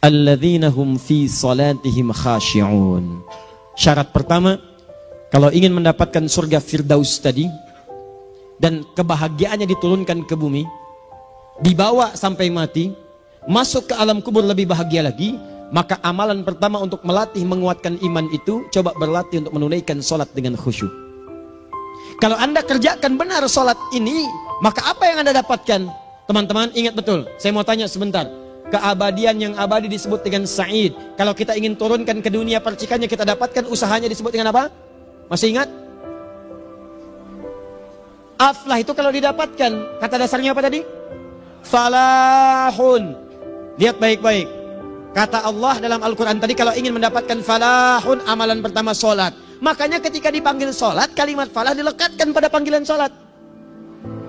alladzina hum fi salatihim khashi'un. Syarat pertama, kalau ingin mendapatkan surga Firdaus tadi dan kebahagiaannya diturunkan ke bumi, dibawa sampai mati, masuk ke alam kubur lebih bahagia lagi, maka amalan pertama untuk melatih menguatkan iman itu, coba berlatih untuk menunaikan sholat dengan khusyuk. Kalau Anda kerjakan benar sholat ini, maka apa yang Anda dapatkan? Teman-teman ingat betul, saya mau tanya sebentar. Keabadian yang abadi disebut dengan sa'id. Kalau kita ingin turunkan ke dunia percikannya kita dapatkan, usahanya disebut dengan apa? Masih ingat? Aflah itu kalau didapatkan, kata dasarnya apa tadi? Falahun. Lihat baik-baik. Kata Allah dalam Al-Quran tadi, kalau ingin mendapatkan falahun, amalan pertama sholat. Makanya ketika dipanggil sholat, kalimat falah dilekatkan pada panggilan sholat.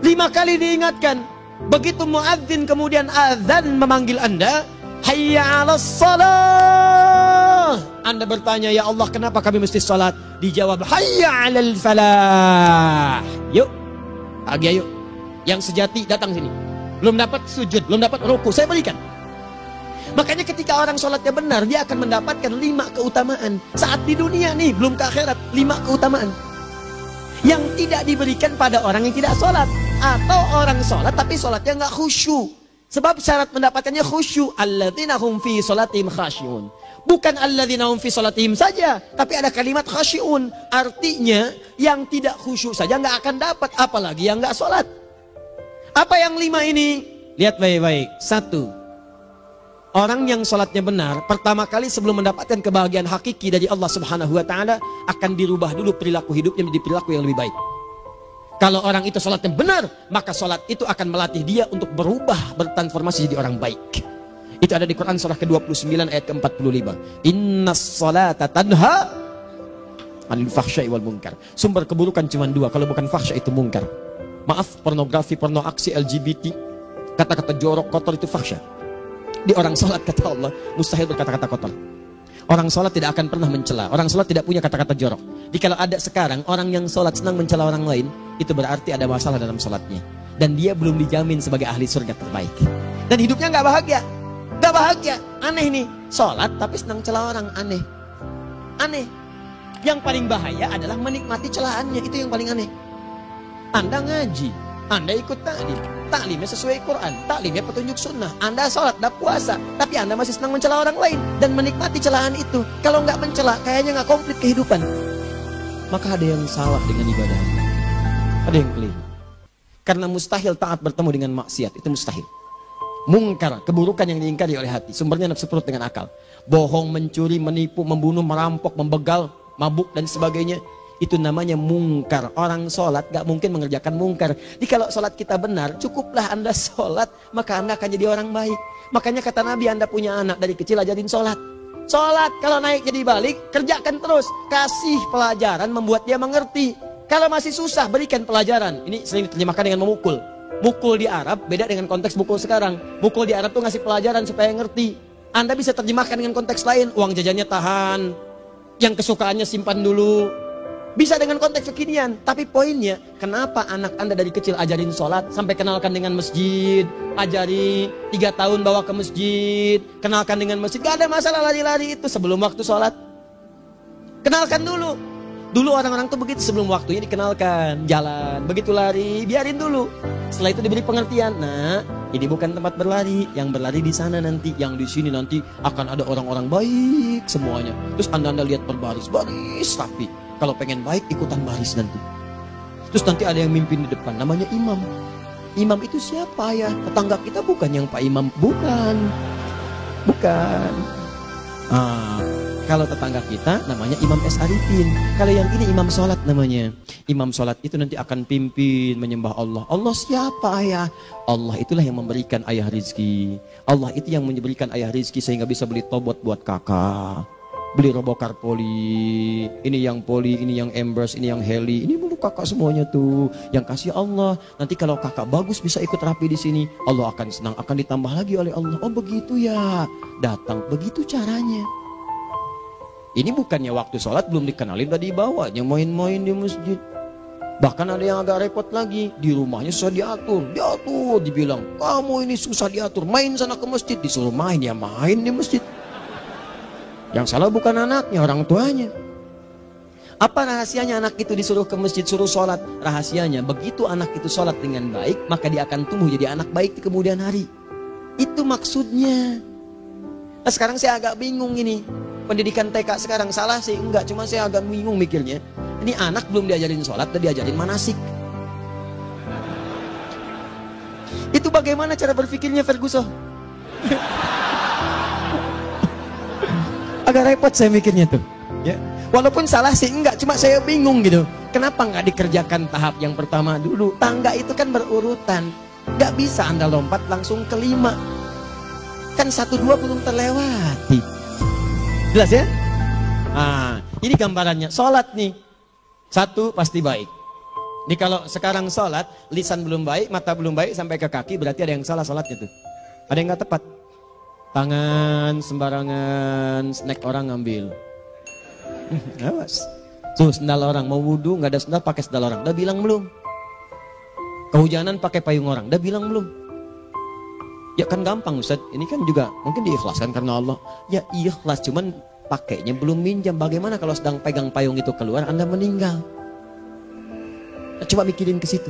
5 kali diingatkan. Begitu muadzin kemudian azan memanggil Anda, hayya 'alas shalah. Anda bertanya, ya Allah kenapa kami mesti sholat? Dijawab, hayya 'alal falah. Yuk, bahagia yuk. Yang sejati datang sini. Belum dapat sujud, belum dapat ruku, saya berikan. Makanya ketika orang sholatnya benar, dia akan mendapatkan 5 keutamaan. Saat di dunia nih, belum ke akhirat, 5 keutamaan yang tidak diberikan pada orang yang tidak sholat. Atau orang sholat tapi sholatnya nggak khusyuk. Sebab syarat mendapatkannya khusyuk. Alladzina hum fi sholatihim khasyi'un. Bukan alladzina hum fi sholatihim saja, tapi ada kalimat khasyi'un. Artinya yang tidak khusyuk saja nggak akan dapat, apalagi yang nggak sholat. Apa yang 5 ini? Lihat baik-baik. 1. Orang yang sholatnya benar, pertama kali sebelum mendapatkan kebahagiaan hakiki dari Allah Subhanahu wa Ta'ala, akan dirubah dulu perilaku hidupnya menjadi perilaku yang lebih baik. Kalau orang itu sholatnya benar, maka sholat itu akan melatih dia untuk berubah, bertransformasi jadi orang baik. Itu ada di Quran surah ke-29 ayat ke-45. Innas sholata tanha anil fahsya'i wal munkar. Sumber keburukan cuma 2, kalau bukan fahsya itu munkar. Maaf, pornografi, porno aksi, LGBT, kata-kata jorok, kotor itu fahsya. Di orang sholat kata Allah, mustahil berkata-kata kotor. Orang sholat tidak akan pernah mencela. Orang sholat tidak punya kata-kata jorok. Jadi kalau ada sekarang orang yang sholat senang mencela orang lain, itu berarti ada masalah dalam sholatnya. Dan dia belum dijamin sebagai ahli surga terbaik. Dan hidupnya nggak bahagia. Nggak bahagia. Aneh nih. Sholat tapi senang celah orang. Aneh. Aneh. Yang paling bahaya adalah menikmati celahannya. Itu yang paling aneh. Anda ngaji. Anda ikut taklim. Taklimnya sesuai Quran. Taklimnya petunjuk sunnah. Anda sholat, Anda puasa. Tapi Anda masih senang mencela orang lain. Dan menikmati celahan itu. Kalau nggak mencela, kayaknya nggak komplit kehidupan. Maka ada yang salah dengan ibadah. Ada yang keliru. Karena mustahil taat bertemu dengan maksiat. Itu mustahil. Mungkar, keburukan yang diingkari oleh hati. Sumbernya nafsu perut dengan akal. Bohong, mencuri, menipu, membunuh, merampok, membegal, mabuk dan sebagainya. Itu namanya mungkar. Orang sholat gak mungkin mengerjakan mungkar. Jadi kalau sholat kita benar, cukuplah Anda sholat, maka Anda akan jadi orang baik. Makanya kata Nabi, Anda punya anak dari kecil ajarin sholat. Sholat, kalau naik jadi balik, kerjakan terus. Kasih pelajaran membuat dia mengerti. Kalau masih susah, berikan pelajaran. Ini sering diterjemahkan dengan memukul. Mukul di Arab beda dengan konteks mukul sekarang. Mukul di Arab tuh ngasih pelajaran supaya ngerti. Anda bisa terjemahkan dengan konteks lain. Uang jajannya tahan, yang kesukaannya simpan dulu. Bisa dengan konteks kekinian. Tapi poinnya, kenapa anak Anda dari kecil ajarin sholat, sampai kenalkan dengan masjid, ajari 3 tahun bawa ke masjid, kenalkan dengan masjid. Gak ada masalah lari-lari itu sebelum waktu sholat. Kenalkan dulu. Dulu orang-orang tuh begitu, sebelum waktunya dikenalkan, jalan, begitu lari, biarin dulu. Setelah itu diberi pengertian. Nah, ini bukan tempat berlari, yang berlari di sana nanti, yang di sini nanti akan ada orang-orang baik semuanya. Terus Anda lihat berbaris, baris rapi. Kalau pengen baik, ikutan baris nanti. Terus nanti ada yang mimpin di depan, namanya imam. Imam itu siapa ya? Tetangga kita bukan yang Pak Imam, bukan. Bukan. Kalau tetangga kita namanya Imam S. Arifin. Kalau yang ini imam sholat namanya. Imam sholat itu nanti akan pimpin menyembah Allah. Allah siapa ayah? Allah itulah yang memberikan ayah rizki. Allah itu yang memberikan ayah rizki sehingga bisa beli tobot buat kakak. Beli robokar poli. Ini yang poli, ini yang embers, ini yang heli. Ini dulu kakak semuanya tuh. Yang kasih Allah. Nanti kalau kakak bagus bisa ikut rapi di sini. Allah akan senang, akan ditambah lagi oleh Allah. Oh begitu ya. Datang, begitu caranya. Ini bukannya waktu sholat belum dikenalin tadi bawanya main-main di masjid. Bahkan ada yang agak repot lagi, di rumahnya susah diatur, dibilang, kamu ini susah diatur, main sana ke masjid, disuruh main, ya main di masjid. Yang salah bukan anaknya, orang tuanya. Apa rahasianya anak itu disuruh ke masjid, suruh sholat? Rahasianya, begitu anak itu sholat dengan baik, maka dia akan tumbuh jadi anak baik di kemudian hari. Itu maksudnya. Nah, sekarang saya agak bingung ini. Pendidikan TK sekarang salah sih? Enggak, cuma saya agak bingung mikirnya. Ini anak belum diajarin sholat, udah diajarin manasik. Itu bagaimana cara berpikirnya Ferguson? Agak repot saya mikirnya tuh. Ya. Walaupun salah sih enggak, cuma saya bingung gitu. Kenapa nggak dikerjakan tahap yang pertama dulu? Tangga itu kan berurutan. Nggak bisa Anda lompat langsung ke 5. Kan 1, 2 belum terlewati. Jelas ya? Nah, ini gambarannya. Sholat nih. 1 pasti baik. Ini kalau sekarang sholat, lisan belum baik, mata belum baik, sampai ke kaki, berarti ada yang salah sholatnya tuh. Ada yang nggak tepat. Tangan sembarangan, snack orang ngambil. Awas. Tuh sendal orang, mau wudhu nggak ada sendal, pakai sendal orang. Udah bilang belum? Kehujanan pakai payung orang, udah bilang belum? Ya kan gampang Ustaz, ini kan juga mungkin diikhlaskan karena Allah. Ya ikhlas, cuman pakainya belum minjam. Bagaimana kalau sedang pegang payung itu keluar, Anda meninggal? Coba mikirin ke situ.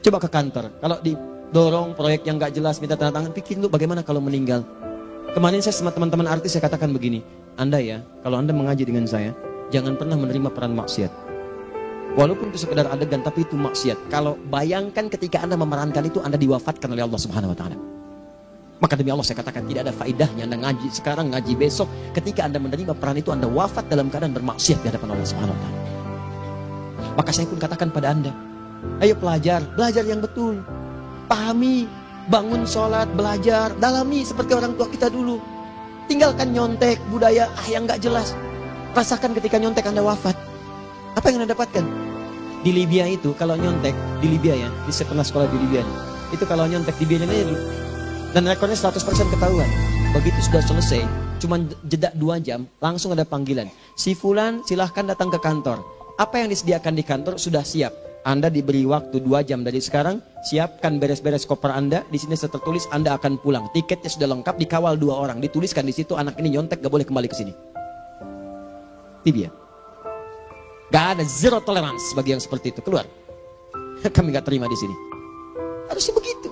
Coba ke kantor, kalau didorong proyek yang gak jelas, minta tanda tangan, pikirin dulu bagaimana kalau meninggal. Kemarin saya sama teman-teman artis, saya katakan begini, Anda ya, kalau Anda mengaji dengan saya, jangan pernah menerima peran maksiat. Walaupun itu sekedar adegan, tapi itu maksiat. Kalau bayangkan ketika Anda memerankan itu, Anda diwafatkan oleh Allah Subhanahu Wa Taala. Maka demi Allah saya katakan tidak ada faedahnya Anda ngaji sekarang, ngaji besok. Ketika Anda menerima peran itu, Anda wafat dalam keadaan bermaksiat di hadapan Allah Subhanahu Wa Taala. Maka saya pun katakan pada Anda, ayo belajar yang betul. Pahami, bangun sholat, belajar, dalami seperti orang tua kita dulu. Tinggalkan nyontek, budaya yang gak jelas. Rasakan ketika nyontek Anda wafat. Apa yang Anda dapatkan? Di Libya itu kalau nyontek, di Libya ya, saya pernah sekolah di Libya. Itu kalau nyontek di Libya aja dulu. Dan rekornya 100% ketahuan. Begitu sudah selesai, cuma jeda 2 jam, langsung ada panggilan. Si Fulan silahkan datang ke kantor. Apa yang disediakan di kantor sudah siap. Anda diberi waktu 2 jam dari sekarang, siapkan beres-beres koper Anda. Di sini sudah tertulis Anda akan pulang. Tiketnya sudah lengkap, dikawal 2 orang. Dituliskan di situ anak ini nyontek gak boleh kembali ke sini. Libya. Gak ada zero tolerance bagi yang seperti itu. Keluar. Kami gak terima di sini. Harusnya begitu.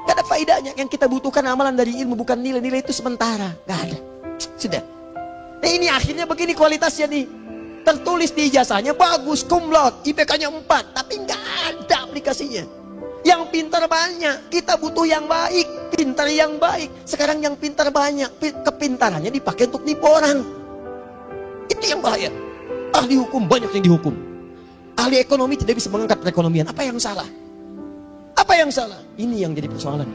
Gak ada faedahnya. Yang kita butuhkan amalan dari ilmu, bukan nilai-nilai itu sementara. Gak ada. Sudah. Nah ini akhirnya begini kualitasnya nih. Tertulis di ijazahnya bagus, cum laude, IPK-nya 4, tapi gak ada aplikasinya. Yang pintar banyak. Kita butuh yang baik, pintar yang baik. Sekarang yang pintar banyak, kepintarannya dipakai untuk nipu orang. Itu yang bahaya. Ahli hukum banyak yang dihukum. Ahli ekonomi tidak bisa mengangkat perekonomian. Apa yang salah? Apa yang salah? Ini yang jadi persoalan.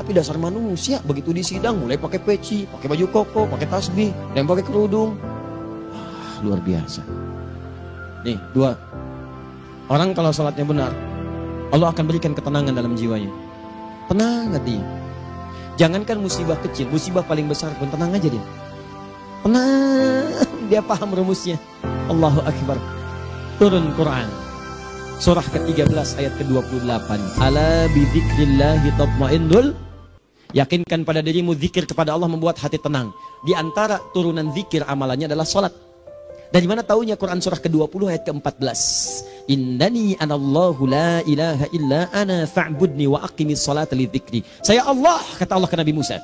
Tapi dasar manusia begitu di sidang mulai pakai peci, pakai baju koko, pakai tasbih, dan pakai kerudung. Luar biasa. Nih 2. Orang kalau salatnya benar, Allah akan berikan ketenangan dalam jiwanya. Tenang hati. Jangankan musibah kecil, musibah paling besar pun tenang aja dia. Tenang, dia paham rumusnya. Allahu Akbar. Turun Quran. Surah ke-13 ayat ke-28. Ala bidzikrillahi tatmainnul. Yakinkan pada dirimu zikir kepada Allah membuat hati tenang. Di antara turunan zikir amalannya adalah salat. Dari mana taunya Quran surah ke-20 ayat ke-14. Innani anallahu la ilaha illa ana fa'budni wa aqimis salata li dzikri. Saya Allah, kata Allah ke Nabi Musa.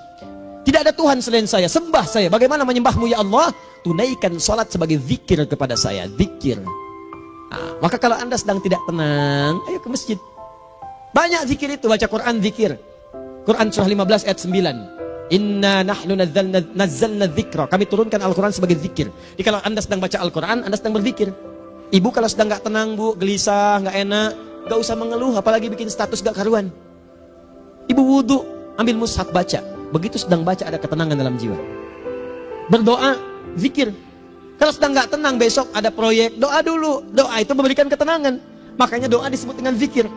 Tidak ada Tuhan selain saya, sembah saya. Bagaimana menyembahmu ya Allah? Tunaikan salat sebagai zikir kepada saya, zikir. Nah, maka kalau Anda sedang tidak tenang, ayo ke masjid. Banyak zikir itu, baca Quran zikir. Quran surah 15 ayat 9. Inna nahnu nazzalna dzikra. Kami turunkan Al-Quran sebagai zikir. Jadi kalau Anda sedang baca Al-Quran, Anda sedang berzikir. Ibu kalau sedang gak tenang bu, gelisah, gak enak, gak usah mengeluh, apalagi bikin status gak karuan. Ibu wudhu, ambil mushaf baca. Begitu sedang baca ada ketenangan dalam jiwa. Berdoa, zikir. Kalau sedang gak tenang besok ada proyek, doa dulu. Doa itu memberikan ketenangan. Makanya doa disebut dengan zikir.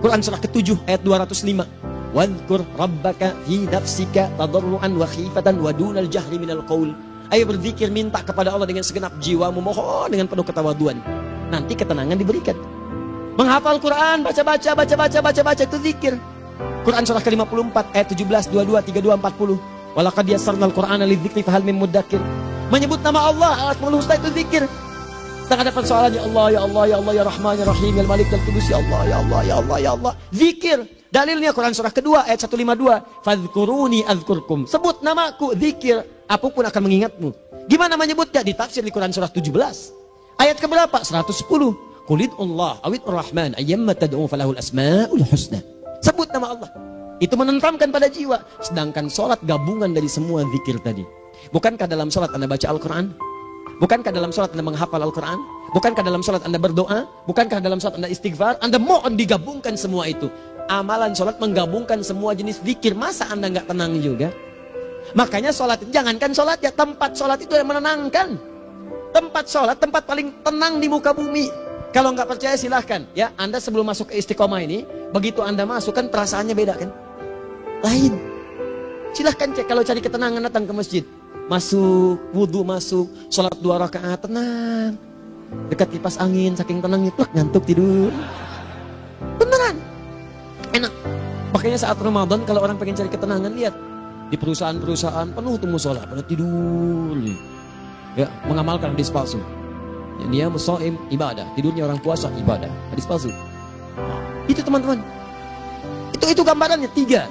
Quran surah ke-7 ayat 205. Wadhkur rabbaka fi nafsika tadarruan wa khifatan wa dunal jahri minal qaul. Ayo berzikir, minta kepada Allah dengan segenap jiwamu, mohon dengan penuh ketawaduan. nanti ketenangan diberikan. Menghafal Quran, baca itu zikir. Quran surah ke-54 ayat 17, 22, 32, 40. Walaqad yassarnal Qur'ana lidzikri fahal min muddakir. Menyebut nama Allah, Asmaul Husna itu zikir. Tak ada persoalan, ya Allah, ya Allah, ya Allah, ya Rahman, ya Rahim, ya Malik, ya Qudus, ya Allah, ya Allah, ya Allah, ya Allah. Zikir. Dalilnya Quran surah kedua ayat 152. Fadhkuruni azkurkum. Sebut namaku, zikir. Apapun akan mengingatmu. Gimana menyebutnya? Ditafsir di Quran surah 17. Ayat keberapa? 110. Qulidullah awid rahman ayyamma tad'u falahul asmaul husna. Sebut nama Allah. Itu menenteramkan pada jiwa. Sedangkan sholat gabungan dari semua zikir tadi. Bukankah dalam sholat Anda baca Al-Quran? Bukankah dalam sholat Anda menghafal Al-Quran? Bukankah dalam sholat Anda berdoa? Bukankah dalam sholat Anda istighfar? Anda mohon digabungkan semua itu. Amalan sholat menggabungkan semua jenis zikir. Masa Anda nggak tenang juga? Makanya sholat itu, jangankan sholat ya, tempat sholat itu yang menenangkan. Tempat sholat, tempat paling tenang di muka bumi. Kalau nggak percaya silahkan ya, Anda sebelum masuk ke Istiqomah ini, begitu Anda masuk kan perasaannya beda kan? Lain. Silahkan cek, kalau cari ketenangan datang ke masjid. Masuk, wudhu masuk, sholat 2 rakaat, tenang. Dekat kipas angin, saking tenangnya, plak, ngantuk tidur. Beneran. Enak. Makanya saat Ramadan kalau orang pengen cari ketenangan, lihat. Di perusahaan-perusahaan penuh tuh musola, pada tidur. Ya, mengamalkan hadis palsu. Dia musoim ibadah, tidurnya orang puasa ibadah, hadis palsu. Itu teman-teman. Itu gambarannya tiga.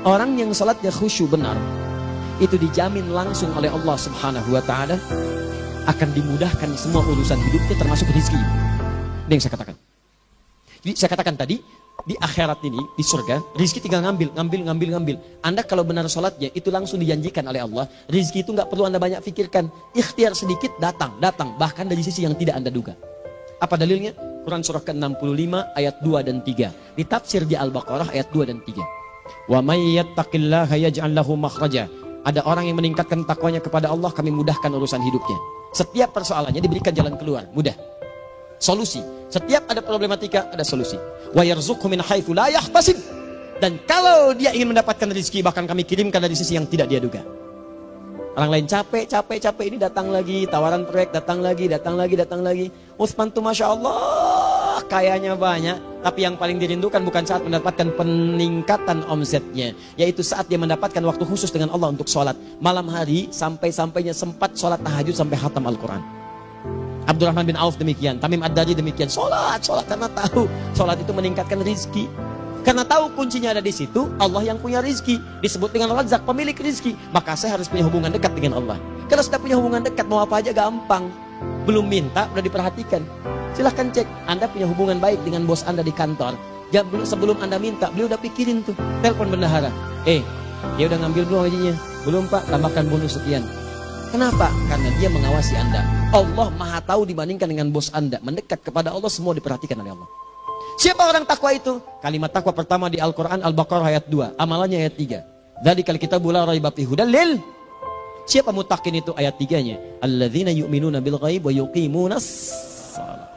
Orang yang salatnya khusyuk benar, itu dijamin langsung oleh Allah Subhanahu wa taala akan dimudahkan semua urusan hidupnya termasuk rezeki. Ini yang saya katakan. Jadi saya katakan tadi, di akhirat ini, di surga, rezeki tinggal ngambil. Anda kalau benar sholatnya, itu langsung dijanjikan oleh Allah. Rezeki itu nggak perlu Anda banyak pikirkan. Ikhtiar sedikit, datang. Bahkan dari sisi yang tidak Anda duga. Apa dalilnya? Quran surah ke-65 ayat 2 dan 3. Ditafsir di Al-Baqarah ayat 2 dan 3. Wa may yattaqillaha yaj'al lahu makhraja. Ada orang yang meningkatkan takwanya kepada Allah, kami mudahkan urusan hidupnya. Setiap persoalannya diberikan jalan keluar, mudah. Solusi. Setiap ada problematika, ada solusi. Wa yarzuqhu min haitsu la yahtasib. Dan kalau dia ingin mendapatkan rezeki, bahkan kami kirimkan dari sisi yang tidak dia duga. Orang lain capek ini datang lagi, tawaran proyek datang lagi. Utsman tuh Masya Allah, kayanya banyak. Tapi yang paling dirindukan bukan saat mendapatkan peningkatan omsetnya, yaitu saat dia mendapatkan waktu khusus dengan Allah untuk sholat. Malam hari, sampai-sampainya sempat sholat tahajud sampai khatam Al-Quran. Abdurrahman bin Auf demikian, Tamim Ad-Dari demikian. Sholat karena tahu sholat itu meningkatkan rizki. Karena tahu kuncinya ada di situ, Allah yang punya rizki. Disebut dengan Razzaq, pemilik rizki. Maka saya harus punya hubungan dekat dengan Allah. Kalau sudah punya hubungan dekat, mau apa aja gampang. Belum minta, udah diperhatikan. Silahkan cek, Anda punya hubungan baik dengan bos Anda di kantor. Sebelum Anda minta, beliau udah pikirin tuh. Telepon bendahara. Dia udah ngambil belum gajinya? Belum Pak, tambahkan bonus sekian. Kenapa? Karena dia mengawasi Anda. Allah maha tahu dibandingkan dengan bos Anda. Mendekat kepada Allah, semua diperhatikan oleh Allah. Siapa orang takwa itu? Kalimat takwa pertama di Al-Quran Al-Baqarah ayat 2. Amalannya ayat 3. Dzalikal kitabu la raiba fihi hudal lil. Siapa mutakin itu? Ayat 3-nya. Alladzina yu'minuna bil ghaib wa yuqimunas shalah.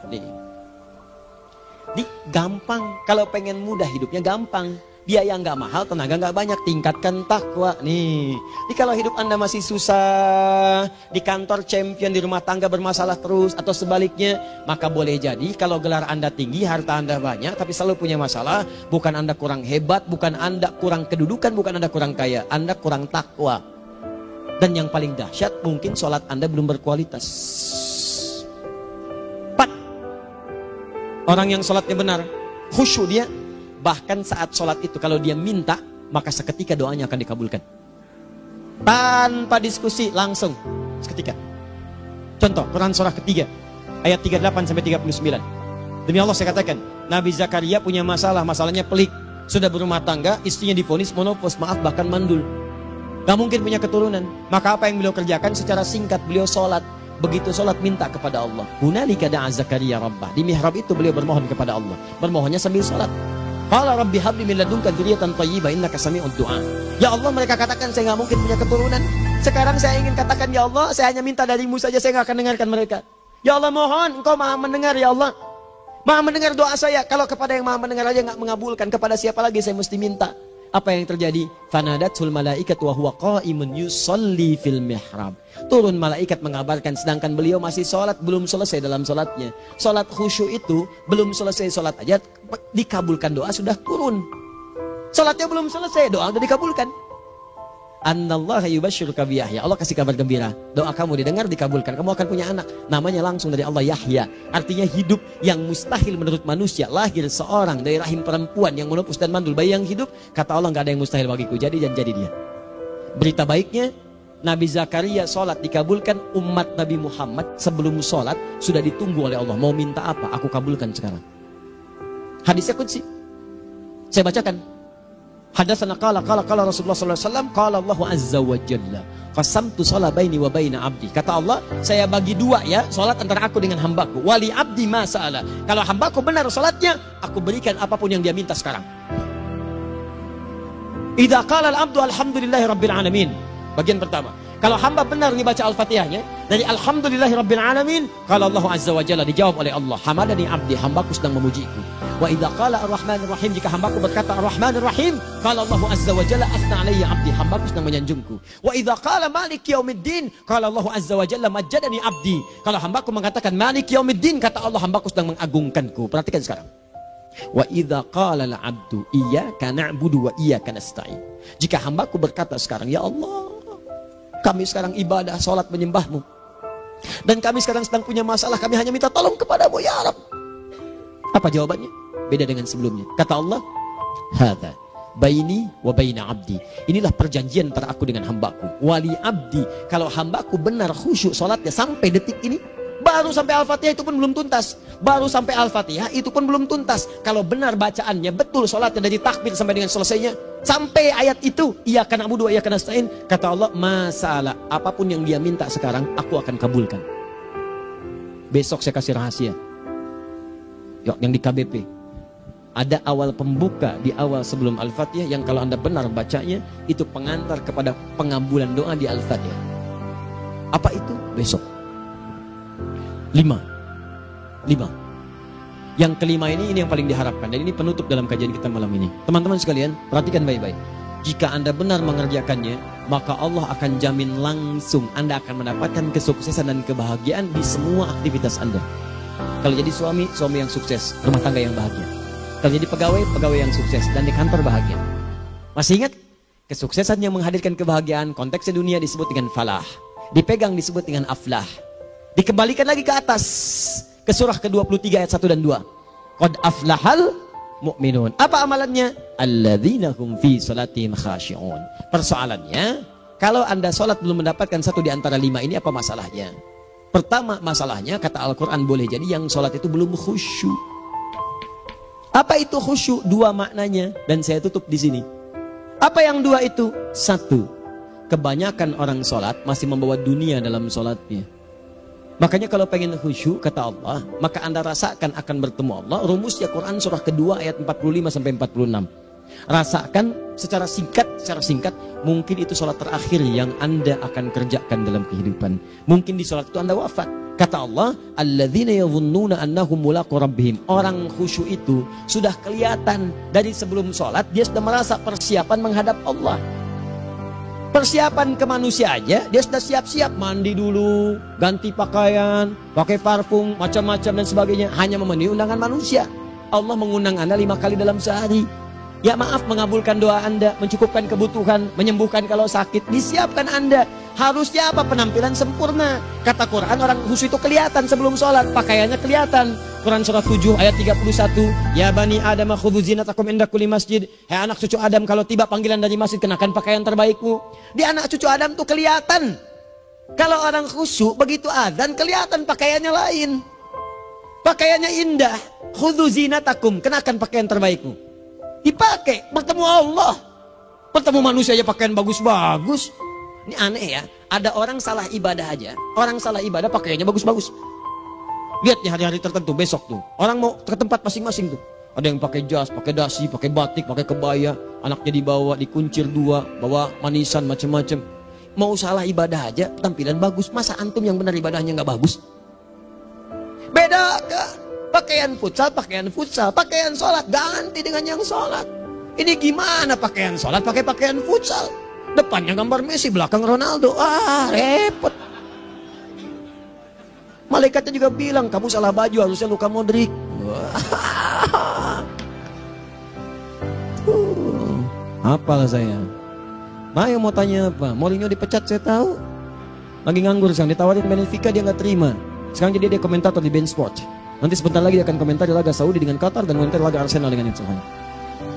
Gampang. Kalau pengen mudah hidupnya gampang. Biaya nggak mahal, tenaga nggak banyak, tingkatkan takwa nih. Jadi kalau hidup Anda masih susah, di kantor champion, di rumah tangga bermasalah terus, atau sebaliknya, maka boleh jadi kalau gelar Anda tinggi, harta Anda banyak, tapi selalu punya masalah, bukan Anda kurang hebat, bukan Anda kurang kedudukan, bukan Anda kurang kaya, Anda kurang takwa. Dan yang paling dahsyat, mungkin sholat Anda belum berkualitas. 4. Orang yang sholatnya benar, khusyuk dia, bahkan saat sholat itu kalau dia minta, maka seketika doanya akan dikabulkan. Tanpa diskusi, langsung seketika. Contoh, Quran surah ketiga ayat 38-39. Demi Allah saya katakan, Nabi Zakaria punya masalahnya pelik. Sudah berumah tangga, istrinya divonis monopos, maaf bahkan mandul. Gak mungkin punya keturunan. Maka apa yang beliau kerjakan? Secara singkat beliau sholat. Begitu sholat minta kepada Allah. Hunalika da'a Zakaria rabbah. Di mihrab itu beliau bermohon kepada Allah. Bermohonnya sambil sholat. Qala rabbi habli min ladunka dzurriyyatan thayyibah innaka sami'ud du'a. Ya Allah, mereka katakan saya nggak mungkin punya keturunan. Sekarang saya ingin katakan, ya Allah, saya hanya minta darimu saja, saya nggak akan dengarkan mereka. Ya Allah, mohon Engkau maha mendengar, ya Allah. Maha mendengar doa saya. Kalau kepada yang maha mendengar aja nggak mengabulkan, kepada siapa lagi saya mesti minta? Apa yang terjadi? Fanadatul malaikat wa huwa qa'imun yusalli fil mihrab. Turun malaikat mengabarkan sedangkan beliau masih sholat, belum selesai dalam sholatnya. Sholat khusyuk itu belum selesai sholat aja dikabulkan, doa sudah turun. Sholatnya belum selesai, doa sudah dikabulkan. Annallaha yubashshiruka bi Yahya. Allah kasih kabar gembira. Doa kamu didengar, dikabulkan. Kamu akan punya anak. Namanya langsung dari Allah, Yahya. Artinya hidup yang mustahil menurut manusia. Lahir seorang dari rahim perempuan yang menepus dan mandul, bayi yang hidup. Kata Allah, nggak ada yang mustahil bagiku. Jadi dia. Berita baiknya, Nabi Zakaria sholat dikabulkan. Umat Nabi Muhammad sebelum sholat sudah ditunggu oleh Allah. Mau minta apa? Aku kabulkan sekarang. Hadisnya qudsi. Saya bacakan. Hadatsana qala Rasulullah sallallahu alaihi wasallam qala Allahu azza wa jalla qasamtu shalah baini wa baina abdi. Kata Allah, saya bagi dua ya salat antara aku dengan hambaku. Wali abdi ma sa'ala. Kalau hambaku benar salatnya, aku berikan apapun yang dia minta sekarang. Idza qala al-abdu alhamdulillahi rabbil alamin. Bagian pertama. Kalau hamba benar dibaca Al-Fatihahnya dari alhamdulillahi rabbil alamin, kalau Allah azza wa jalla dijawab oleh Allah, hamadani abdi, hambaku sedang memujiku. Wa idza qala ar-rahmanir rahim, jika hambaku berkata ar-rahmanir rahim, kalau Allah azza wa jalla asna alayya abdi, hambaku sedang menyanjungku. Wa idza qala malik yaumiddin, kalau Allah azza wa jalla majjadani abdi, kalau hambaku mengatakan malik yaumiddin, kata Allah, hambaku sedang mengagungkanku. Perhatikan sekarang. Wa idza qala al-abdu iyyaka na'budu wa iyyaka nasta'in, jika hambaku berkata sekarang, ya Allah, kami sekarang ibadah, sholat menyembahmu, dan kami sekarang sedang punya masalah, kami hanya minta tolong kepadamu ya Rabb. Apa jawabannya? Beda dengan sebelumnya. Kata Allah, hadza baini wa baina abdi. Inilah perjanjian antara aku dengan hambaku. Wali abdi, kalau hambaku benar khusyuk sholatnya sampai detik ini, baru sampai Al-Fatihah itu pun belum tuntas. Baru sampai Al-Fatihah itu pun belum tuntas. Kalau benar bacaannya, betul sholatnya dari takbir sampai dengan selesainya, sampai ayat itu, iyyaka na'budu wa iyyaka nasta'in, kata Allah, masalah apapun yang dia minta sekarang, aku akan kabulkan. Besok saya kasih rahasia. Yuk, yang di KBP. Ada awal pembuka di awal sebelum Al-Fatihah yang kalau Anda benar bacanya, itu pengantar kepada pengabulan doa di Al-Fatihah. Apa itu? Besok. 5. Yang kelima ini yang paling diharapkan, dan ini penutup dalam kajian kita malam ini. Teman-teman sekalian, perhatikan baik-baik. Jika Anda benar mengerjakannya, maka Allah akan jamin langsung Anda akan mendapatkan kesuksesan dan kebahagiaan di semua aktivitas Anda. Kalau jadi suami, suami yang sukses, rumah tangga yang bahagia. Kalau jadi pegawai, pegawai yang sukses, dan di kantor bahagia. Masih ingat? Kesuksesan yang menghadirkan kebahagiaan, konteksnya dunia disebut dengan falah. Dipegang disebut dengan aflah. Dikembalikan lagi ke atas, ke surah ke-23 ayat 1 dan 2. Qad aflahal mu'minun. Apa amalannya? Alladzina hum fi salatihim khashi'un. Persoalannya, kalau Anda salat belum mendapatkan satu di antara 5 ini, apa masalahnya? Pertama masalahnya, kata Al-Quran, boleh jadi yang salat itu belum khusyuk. Apa itu khusyuk? 2 maknanya, dan saya tutup di sini. Apa yang 2 itu? 1, kebanyakan orang salat masih membawa dunia dalam salatnya. Makanya kalau pengen khusyuk, kata Allah, maka Anda rasakan akan bertemu Allah. Rumusnya Quran surah kedua ayat 45 sampai 46. Rasakan secara singkat, mungkin itu sholat terakhir yang Anda akan kerjakan dalam kehidupan. Mungkin di sholat itu Anda wafat. Kata Allah, alladzina yadhunnuna annahum mulaqu rabbihim. Orang khusyuk itu sudah kelihatan dari sebelum sholat, dia sudah merasa persiapan menghadap Allah. Persiapan ke manusia aja, dia sudah siap-siap, mandi dulu, ganti pakaian, pakai parfum, macam-macam dan sebagainya, hanya memenuhi undangan manusia. Allah mengundang Anda 5 kali dalam sehari. Ya maaf, mengabulkan doa Anda, mencukupkan kebutuhan, menyembuhkan kalau sakit, disiapkan Anda. Harusnya apa? Penampilan sempurna. Kata Quran, orang khusyuk itu kelihatan sebelum sholat, pakaiannya kelihatan. Quran surah 7 ayat 31, ya bani Adam khudhu zinatakum inda kulli masjid. Hai anak cucu Adam, kalau tiba panggilan dari masjid, kenakan pakaian terbaikmu. Di anak cucu Adam tuh kelihatan. Kalau orang khusyuk, begitu azan kelihatan pakaiannya lain. Pakaiannya indah. Khudhu zinatakum, kenakan pakaian terbaikmu. Dipakai, bertemu Allah. Bertemu manusia aja pakaian bagus-bagus. Ini aneh ya, ada orang salah ibadah aja. Orang salah ibadah pakaiannya bagus-bagus. Lihat nih hari-hari tertentu, besok tuh. Orang mau ke tempat masing-masing tuh. Ada yang pakai jas, pakai dasi, pakai batik, pakai kebaya. Anaknya dibawa, dikuncir 2, bawa manisan macam-macam. Mau salah ibadah aja, tampilan bagus. Masa antum yang benar ibadahnya nggak bagus? Beda kah? Pakaian futsal, pakaian sholat, ganti dengan yang sholat. Ini gimana pakaian sholat pakai pakaian futsal? Depannya gambar Messi, belakang Ronaldo. Repot. Malaikatnya juga bilang, kamu salah baju, harusnya Luka Modric. Apalah saya. Nah, yang mau tanya apa? Mourinho dipecat saya tahu. Lagi nganggur sekarang, ditawarin Benfica dia nggak terima. Sekarang jadi dia komentator di Bein Sport. Nanti sebentar lagi dia akan komentari laga Saudi dengan Qatar dan komentari laga Arsenal dengan Inter.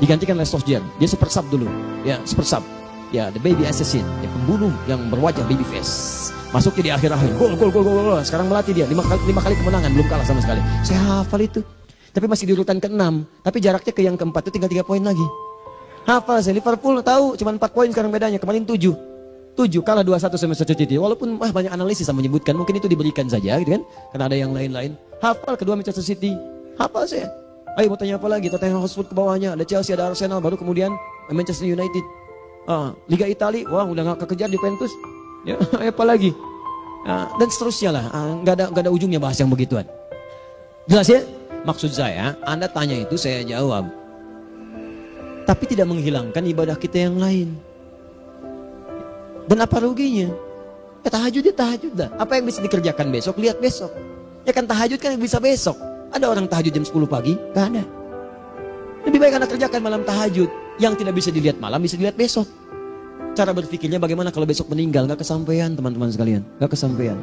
Digantikan oleh Solskjaer. Dia super sub dulu. Ya, super sub. Ya, the baby assassin. Ya, pembunuh yang berwajah baby face. Masuknya di akhir-akhir. Gol. Sekarang melatih dia. 5 kali kemenangan. Belum kalah sama sekali. Saya hafal itu. Tapi masih di urutan ke-6. Tapi jaraknya ke yang ke-4 itu tinggal 3 poin lagi. Hafal saya. Liverpool tahu. Cuma 4 poin sekarang bedanya. Kemarin 7 kalah 2-1 sama Manchester City. Walaupun banyak analisis yang menyebutkan. Mungkin itu diberikan saja gitu kan. Karena ada yang lain-lain. Hafal kedua Manchester City. Hafal saya. Ayo mau tanya apa lagi? Tottenham Hotspur ke bawahnya, ada Chelsea, ada Arsenal, baru kemudian Manchester United. Liga Italia, wah udah gak kekejar Juventus. Ya, apa lagi? Dan seterusnya lah. Gak ada ujungnya bahas yang begituan. Jelas ya? Maksud saya, Anda tanya itu saya jawab. Tapi tidak menghilangkan ibadah kita yang lain. Dan apa ruginya? Tahajud lah. Apa yang bisa dikerjakan besok? Lihat besok. Ya kan tahajud kan bisa besok. Ada orang tahajud jam 10 pagi? Gak ada. Lebih baik Anda kerjakan malam tahajud. Yang tidak bisa dilihat malam, bisa dilihat besok. Cara berpikirnya bagaimana kalau besok meninggal? Gak kesampaian teman-teman sekalian. Gak kesampaian.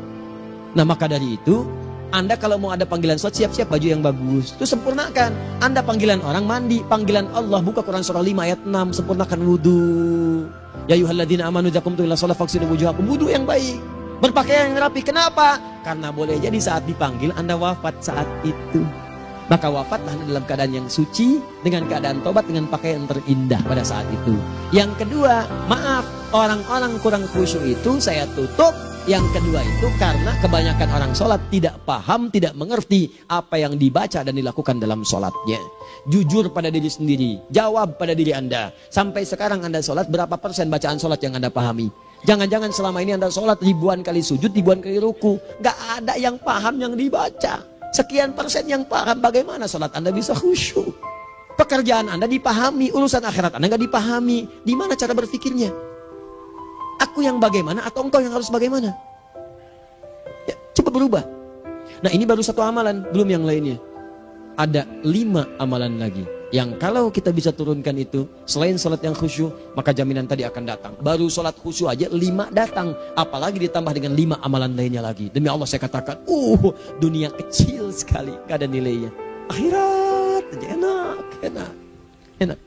Nah maka dari itu, Anda kalau mau ada panggilan sholat, siap-siap baju yang bagus. Itu sempurnakan. Anda panggilan orang mandi. Panggilan Allah, buka Quran surah 5 ayat 6. Sempurnakan wudhu. Ya ayyuhalladzina amanu idza qumtum ila shalah faghsilu wujuhakum. Wudhu yang baik. Berpakaian yang rapi. Kenapa? Karena boleh jadi saat dipanggil Anda wafat saat itu. Maka wafatlah Anda dalam keadaan yang suci, dengan keadaan tobat, dengan pakaian terindah pada saat itu. Yang kedua, maaf, orang-orang kurang khusyuk itu saya tutup. Yang kedua itu karena kebanyakan orang sholat tidak paham, tidak mengerti apa yang dibaca dan dilakukan dalam sholatnya. Jujur pada diri sendiri, jawab pada diri Anda. Sampai sekarang Anda sholat, berapa persen bacaan sholat yang Anda pahami? Jangan-jangan selama ini Anda sholat ribuan kali sujud, ribuan kali ruku. Gak ada yang paham yang dibaca. Sekian persen yang paham, bagaimana sholat Anda bisa khusyuk? Pekerjaan Anda dipahami, urusan akhirat Anda gak dipahami. Di mana cara berpikirnya? Aku yang bagaimana atau engkau yang harus bagaimana? Ya, coba berubah. Nah ini baru satu amalan, belum yang lainnya. Ada 5 amalan lagi. Yang kalau kita bisa turunkan itu, selain sholat yang khusyuk, maka jaminan tadi akan datang. Baru sholat khusyuk aja 5 datang. Apalagi ditambah dengan 5 amalan lainnya lagi. Demi Allah saya katakan, dunia kecil sekali, gak ada nilainya. Akhirat aja enak.